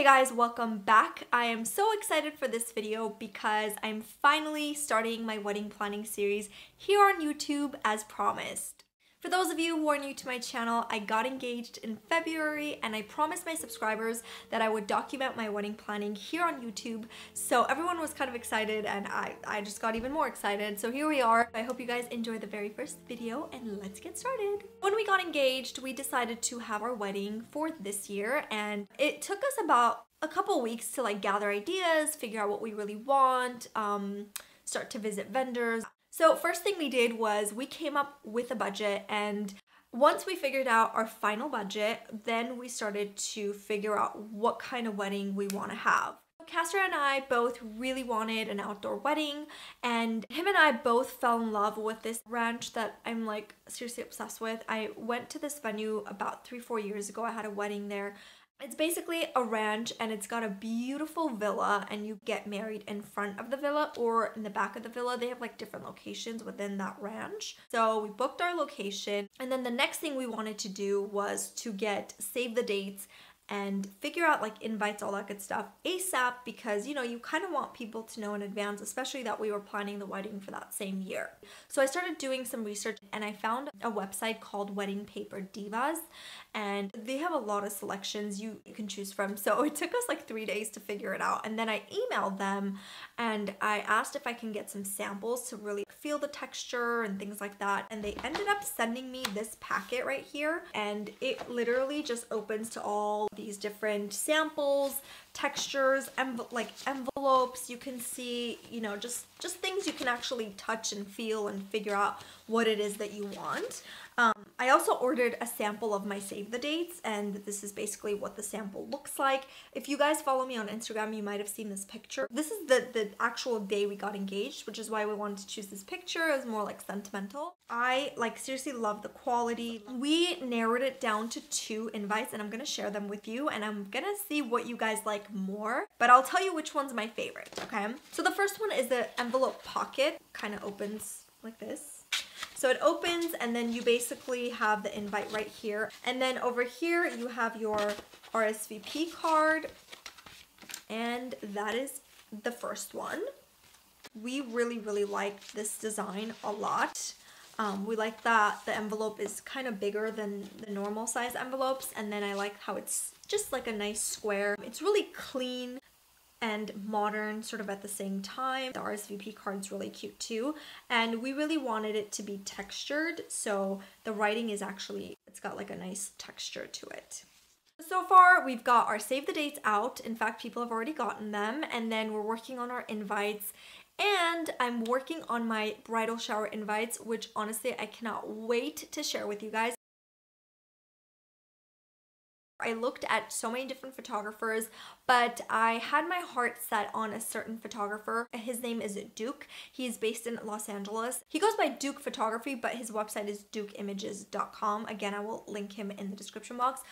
Hey guys, welcome back. I am so excited for this video because I'm finally starting my wedding planning series here on YouTube as promised. For those of you who are new to my channel, I got engaged in February and I promised my subscribers that I would document my wedding planning here on YouTube. So everyone was kind of excited and I just got even more excited. So here we are. I hope you guys enjoyed the very first video and let's get started. When we got engaged, we decided to have our wedding for this year and it took us about a couple weeks to like gather ideas, figure out what we really want, start to visit vendors. So first thing we did was we came up with a budget, and once we figured out our final budget, then we started to figure out what kind of wedding we want to have. Castor and I both really wanted an outdoor wedding, and him and I both fell in love with this ranch that I'm like seriously obsessed with. I went to this venue about 3-4 years ago. I had a wedding there. It's basically a ranch and it's got a beautiful villa, and you get married in front of the villa or in the back of the villa. They have like different locations within that ranch. So we booked our location, and then the next thing we wanted to do was to save the dates and figure out like invites, all that good stuff ASAP, because you know, you kind of want people to know in advance, especially that we were planning the wedding for that same year. So I started doing some research and I found a website called Wedding Paper Divas, and they have a lot of selections you can choose from. So it took us like 3 days to figure it out, and then I emailed them and I asked if I can get some samples to really feel the texture and things like that, and they ended up sending me this packet right here, and it literally just opens to all these different samples, textures, like envelopes. You can see, you know, just things you can actually touch and feel and figure out what it is that you want. I also ordered a sample of my save the dates, and this is basically what the sample looks like. If you guys follow me on Instagram, you might have seen this picture. This is the actual day we got engaged, which is why we wanted to choose this picture. It was more like sentimental. I like seriously love the quality. We narrowed it down to 2 invites, and I'm gonna share them with you, and I'm gonna see what you guys like more, but I'll tell you which one's my favorite, okay? So the first one is the envelope pocket. Kind of opens like this. So it opens, and then you basically have the invite right here. And then over here, you have your RSVP card. And that is the first one. We really, really like this design a lot. We like that the envelope is kind of bigger than the normal size envelopes. And then I like how it's just like a nice square. It's really clean and modern sort of at the same time. The RSVP card's really cute too, and we really wanted it to be textured, so the writing is actually, it's got like a nice texture to it. So far we've got our save the dates out. In fact, people have already gotten them, and then we're working on our invites, and I'm working on my bridal shower invites, which honestly I cannot wait to share with you guys. I looked at so many different photographers, but I had my heart set on a certain photographer. His name is Duke. He's based in Los Angeles. He goes by Duke Photography, but his website is dukeimages.com. Again, I will link him in the description box.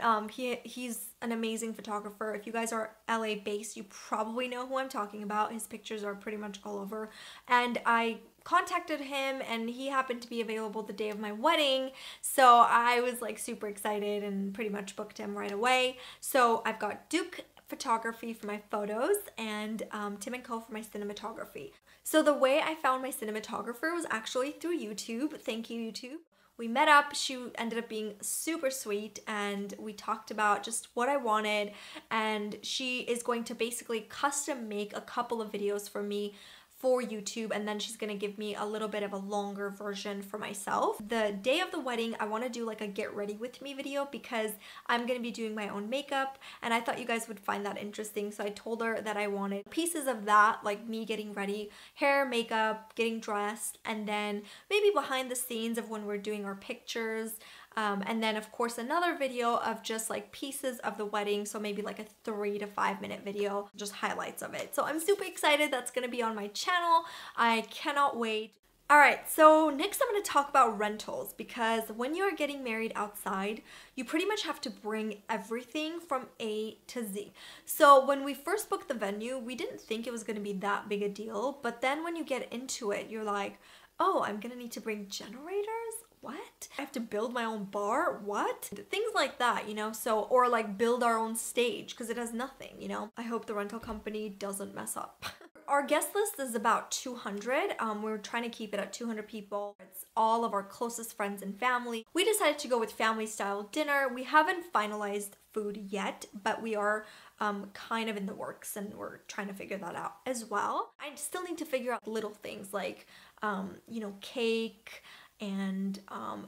He's an amazing photographer. If you guys are LA based, you probably know who I'm talking about. His pictures are pretty much all over, and I contacted him and he happened to be available the day of my wedding, so I was like super excited and pretty much booked him right away. So I've got Duke Photography for my photos and Tim & Co for my cinematography. So the way I found my cinematographer was actually through YouTube. Thank you, YouTube. We met up, she ended up being super sweet, and we talked about just what I wanted, and she is going to basically custom make a couple of videos for me for YouTube, and then she's gonna give me a little bit of a longer version for myself. The day of the wedding, I want to do like a get ready with me video because I'm gonna be doing my own makeup, and I thought you guys would find that interesting. So I told her that I wanted pieces of that, like me getting ready, hair, makeup, getting dressed, and then maybe behind the scenes of when we're doing our pictures. And then of course another video of just like pieces of the wedding, so maybe like a 3 to 5 minute video, just highlights of it. So I'm super excited. That's gonna be on my channel. I cannot wait. Alright, so next I'm going to talk about rentals, because when you are getting married outside, you pretty much have to bring everything from A to Z. So when we first booked the venue, we didn't think it was going to be that big a deal, but then when you get into it, you're like, oh, I'm going to need to bring generators? what? I have to build my own bar? What? Things like that, you know? So, or like build our own stage because it has nothing, you know? I hope the rental company doesn't mess up. Our guest list is about 200. We're trying to keep it at 200 people. It's all of our closest friends and family. We decided to go with family style dinner. We haven't finalized food yet, but we are kind of in the works and we're trying to figure that out as well. I still need to figure out little things like, you know, cake, and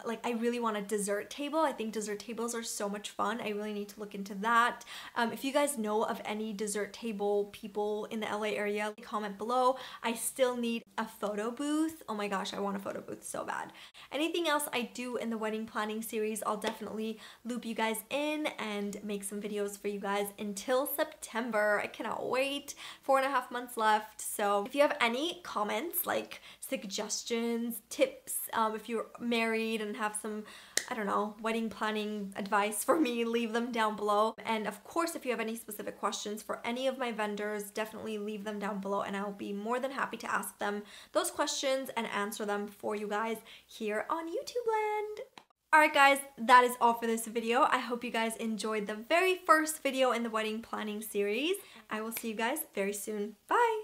like I really want a dessert table. I think dessert tables are so much fun. I really need to look into that. If you guys know of any dessert table people in the LA area, comment below. I still need a photo booth. Oh my gosh, I want a photo booth so bad. Anything else I do in the wedding planning series, I'll definitely loop you guys in and make some videos for you guys until September. I cannot wait. 4.5 months left. So if you have any comments, like suggestions, tips, if you're married and have some, I don't know, wedding planning advice for me, leave them down below. And of course, if you have any specific questions for any of my vendors, definitely leave them down below and I'll be more than happy to ask them those questions and answer them for you guys here on YouTube land. Alright guys, that is all for this video. I hope you guys enjoyed the very first video in the wedding planning series. I will see you guys very soon. Bye!